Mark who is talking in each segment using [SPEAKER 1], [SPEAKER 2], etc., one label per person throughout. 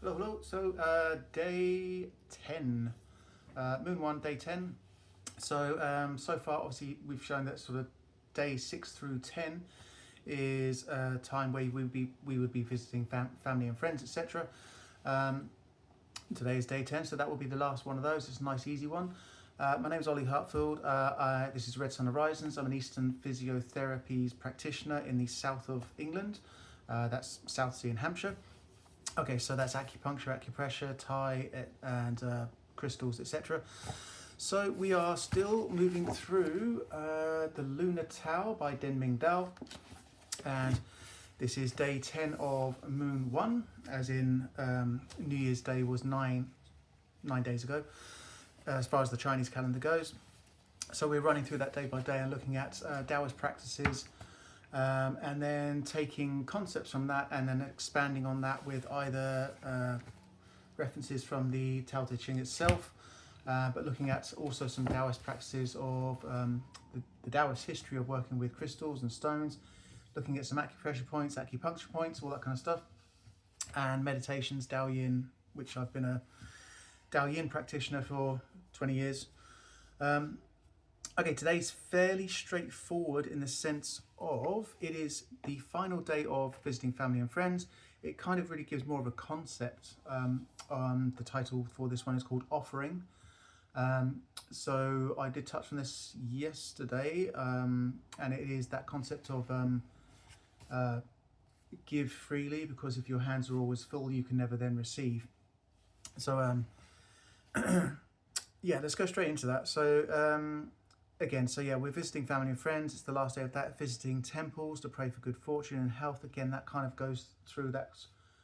[SPEAKER 1] Hello, hello. So, day 10, Moon 1, day 10. So far, obviously, we've shown that sort of day 6 through 10 is a time where we would be visiting family and friends, etc. Um, Today is day 10, so that will be the last one of those. It's a nice, easy one. My name is Ollie Hartfield. This is Red Sun Horizons. I'm an Eastern Physiotherapies practitioner in the south of England. That's Southsea in Hampshire. Okay, so that's acupuncture, acupressure, Thai, and crystals, etc. So we are still moving through the Lunar Tao by Denming Dao, and this is day 10 of Moon 1, as in New Year's Day was nine days ago, as far as the Chinese calendar goes. So we're running through that day by day and looking at Taoist practices, and then taking concepts from that and then expanding on that with either references from the Tao Te Ching itself, but looking at also some Taoist practices of the Taoist history of working with crystals and stones, looking at some acupressure points, acupuncture points, all that kind of stuff, and meditations, Tao Yin, which I've been a Tao Yin practitioner for 20 years. Okay, today's fairly straightforward in the sense of it is the final day of visiting family and friends. It kind of really gives more of a concept. The title for this one is called Offering. So I did touch on this yesterday, and it is that concept of give freely, because if your hands are always full, you can never then receive. So yeah, let's go straight into that. So again, so yeah, we're visiting family and friends. It's the last day of that. Visiting temples to pray for good fortune and health. Again, that kind of goes through that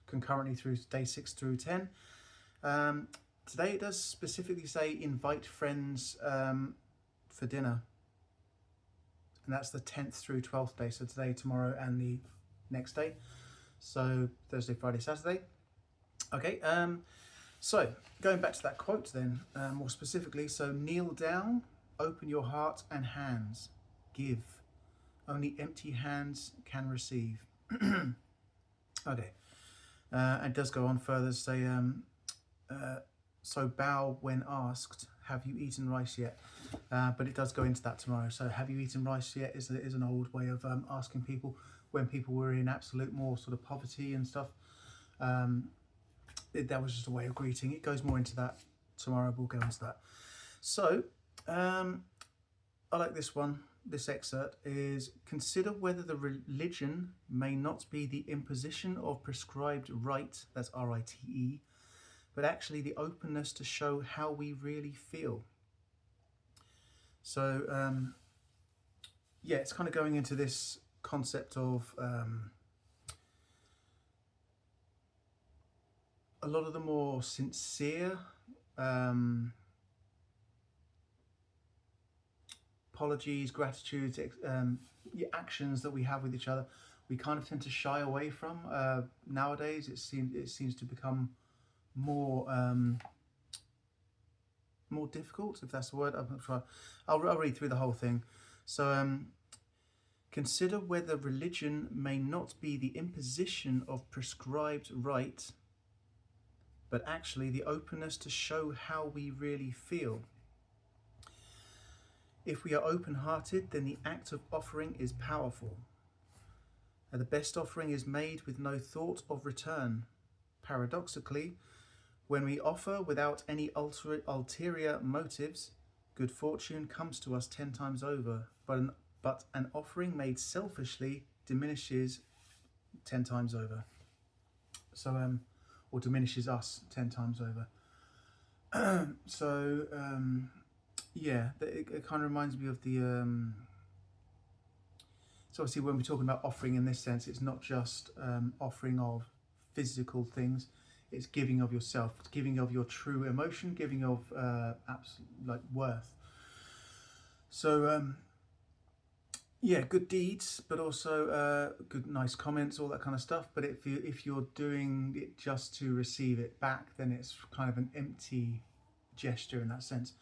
[SPEAKER 1] concurrently through day 6 through 10. Today it does specifically say invite friends for dinner, and that's the 10th through 12th day. So today, tomorrow, and the next day. So Thursday, Friday, Saturday. Okay. So going back to that quote then, more specifically. So kneel down. Open your heart and hands. Give. Only empty hands can receive. Okay. And it does go on further to say, so bow when asked, have you eaten rice yet? But it does go into that tomorrow. So have you eaten rice yet is an old way of asking people when people were in absolute more sort of poverty and stuff. That was just a way of greeting. It goes more into that tomorrow. We'll go into that. So I like this one. This excerpt is: consider whether the religion may not be the imposition of prescribed right, that's R-I-T-E, but actually the openness to show how we really feel. So yeah, it's kind of going into this concept of a lot of the more sincere apologies, gratitudes, actions that we have with each other, we kind of tend to shy away from nowadays. It seems to become more more difficult, if that's the word. I'm not sure. I'll read through the whole thing. So consider whether religion may not be the imposition of prescribed right, but actually the openness to show how we really feel. If we are open-hearted, then the act of offering is powerful. The best offering is made with no thought of return. Paradoxically, when we offer without any ulterior motives, good fortune comes to us 10 times over, but an offering made selfishly diminishes 10 times over. So, or diminishes us 10 times over. So, yeah, it kind of reminds me of the. So obviously, when we're talking about offering in this sense, it's not just offering of physical things; it's giving of yourself, it's giving of your true emotion, giving of like worth. So yeah, good deeds, but also good, nice comments, all that kind of stuff. But if you're doing it just to receive it back, then it's kind of an empty gesture in that sense.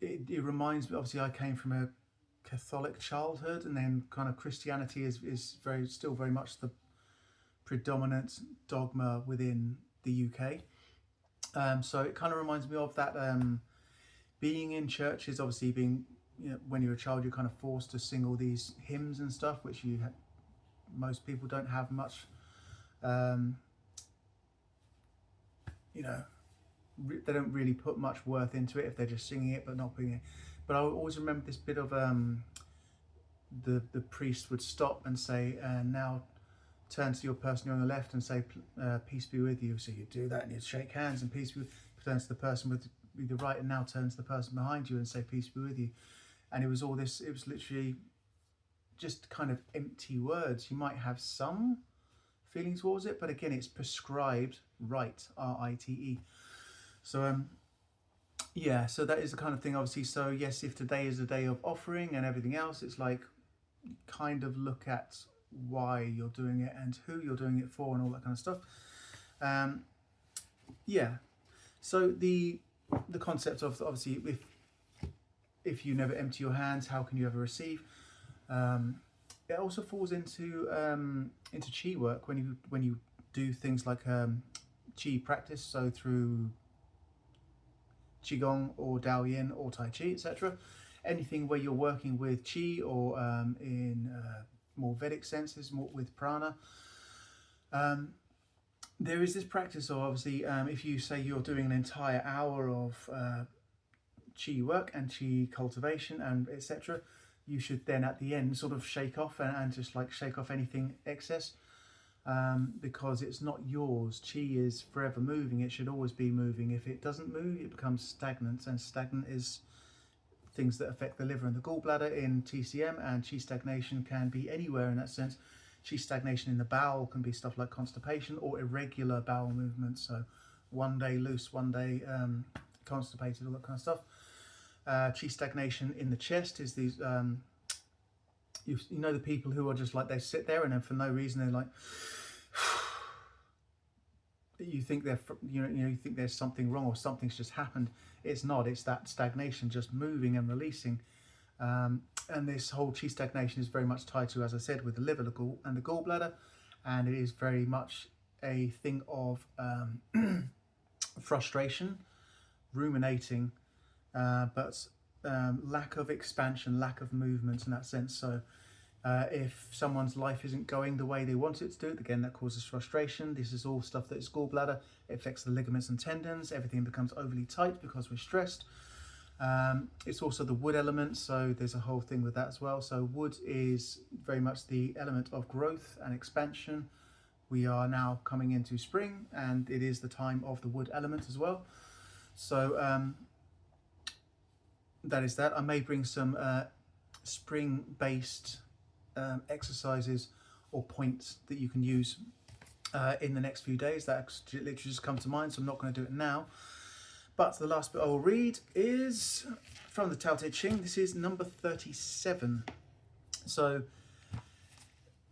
[SPEAKER 1] It reminds me, obviously I came from a Catholic childhood, and then kind of Christianity is still very much the predominant dogma within the UK. So it kind of reminds me of that being in churches, obviously being, when you're a child, you're kind of forced to sing all these hymns and stuff, which most people don't have much, they don't really put much worth into it if they're just singing it but not putting it. But I always remember this bit of the priest would stop and say, now turn to your person on the left and say, peace be with you. So you do that and you'd shake hands, and peace be with you. Turn to the person with the right, and now turn to the person behind you and say, peace be with you. And it was all this, it was literally just kind of empty words. You might have some feeling towards it, but again, it's prescribed rite, R-I-T-E. So yeah, so that is the kind of thing, obviously. So yes, if today is a day of offering and everything else, it's like kind of look at why you're doing it and who you're doing it for and all that kind of stuff. Yeah, so the concept of, obviously, if you never empty your hands, how can you ever receive? It also falls into chi work when you do things like chi practice, so through qigong or Daoyin or Tai Chi, etc. Anything where you're working with chi, or in more Vedic senses, more with prana. There is this practice of, obviously, if you say you're doing an entire hour of chi work and chi cultivation and etc., you should then at the end sort of shake off and just like shake off anything excess, because it's not yours. Chi is forever moving. It should always be moving. If it doesn't move, it becomes stagnant, and stagnant is things that affect the liver and the gallbladder in TCM, and chi stagnation can be anywhere in that sense. Chi stagnation in the bowel can be stuff like constipation or irregular bowel movements, so one day loose, one day constipated, all that kind of stuff. Chi stagnation in the chest is these, you know, the people who are just like, they sit there and then for no reason they're like, you think you think there's something wrong or something's just happened. It's not. It's that stagnation, just moving and releasing. And this whole chi stagnation is very much tied to, as I said, with the liver, the gallbladder, and it is very much a thing of frustration, ruminating, but lack of expansion, lack of movement in that sense. So if someone's life isn't going the way they want it to do, again, that causes frustration. This is all stuff that is gallbladder. It affects the ligaments and tendons. Everything becomes overly tight because we're stressed. It's also the wood element, so there's a whole thing with that as well. So wood is very much the element of growth and expansion. We are now coming into spring, and it is the time of the wood element as well. So that is that. I may bring some spring-based exercises or points that you can use in the next few days. That literally just come to mind, so I'm not going to do it now. But the last bit I will read is from the Tao Te Ching. This is number 37. So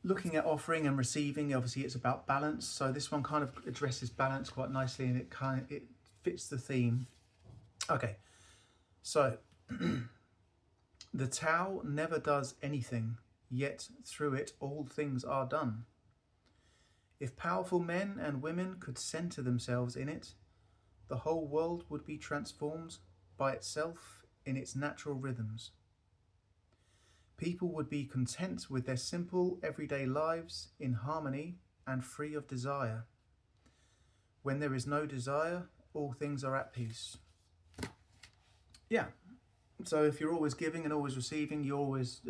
[SPEAKER 1] looking at offering and receiving, obviously it's about balance. So this one kind of addresses balance quite nicely, and it fits the theme. Okay, so the Tao never does anything, yet through it all things are done. If powerful men and women could center themselves in it, the whole world would be transformed by itself in its natural rhythms. People would be content with their simple, everyday lives in harmony and free of desire. When there is no desire, all things are at peace. Yeah, so if you're always giving and always receiving, you're always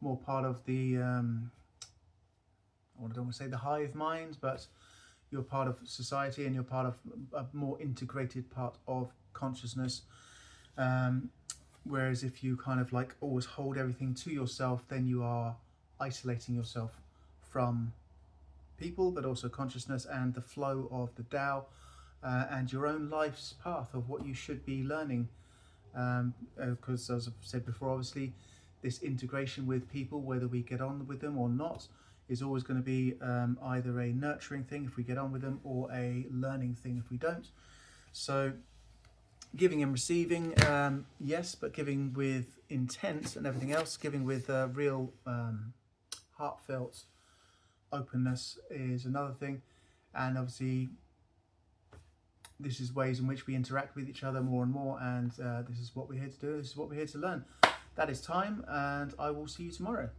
[SPEAKER 1] more part of the, I don't want to say the hive mind, but you're part of society and you're part of a more integrated part of consciousness. Whereas if you kind of like always hold everything to yourself, then you are isolating yourself from people, but also consciousness and the flow of the Tao and your own life's path of what you should be learning. Because as I've said before, obviously this integration with people, whether we get on with them or not, is always going to be either a nurturing thing if we get on with them, or a learning thing if we don't. So giving and receiving, yes, but giving with intent and everything else, giving with real heartfelt openness is another thing, and obviously this is ways in which we interact with each other more and more, and this is what we're here to do, this is what we're here to learn. That is time, and I will see you tomorrow.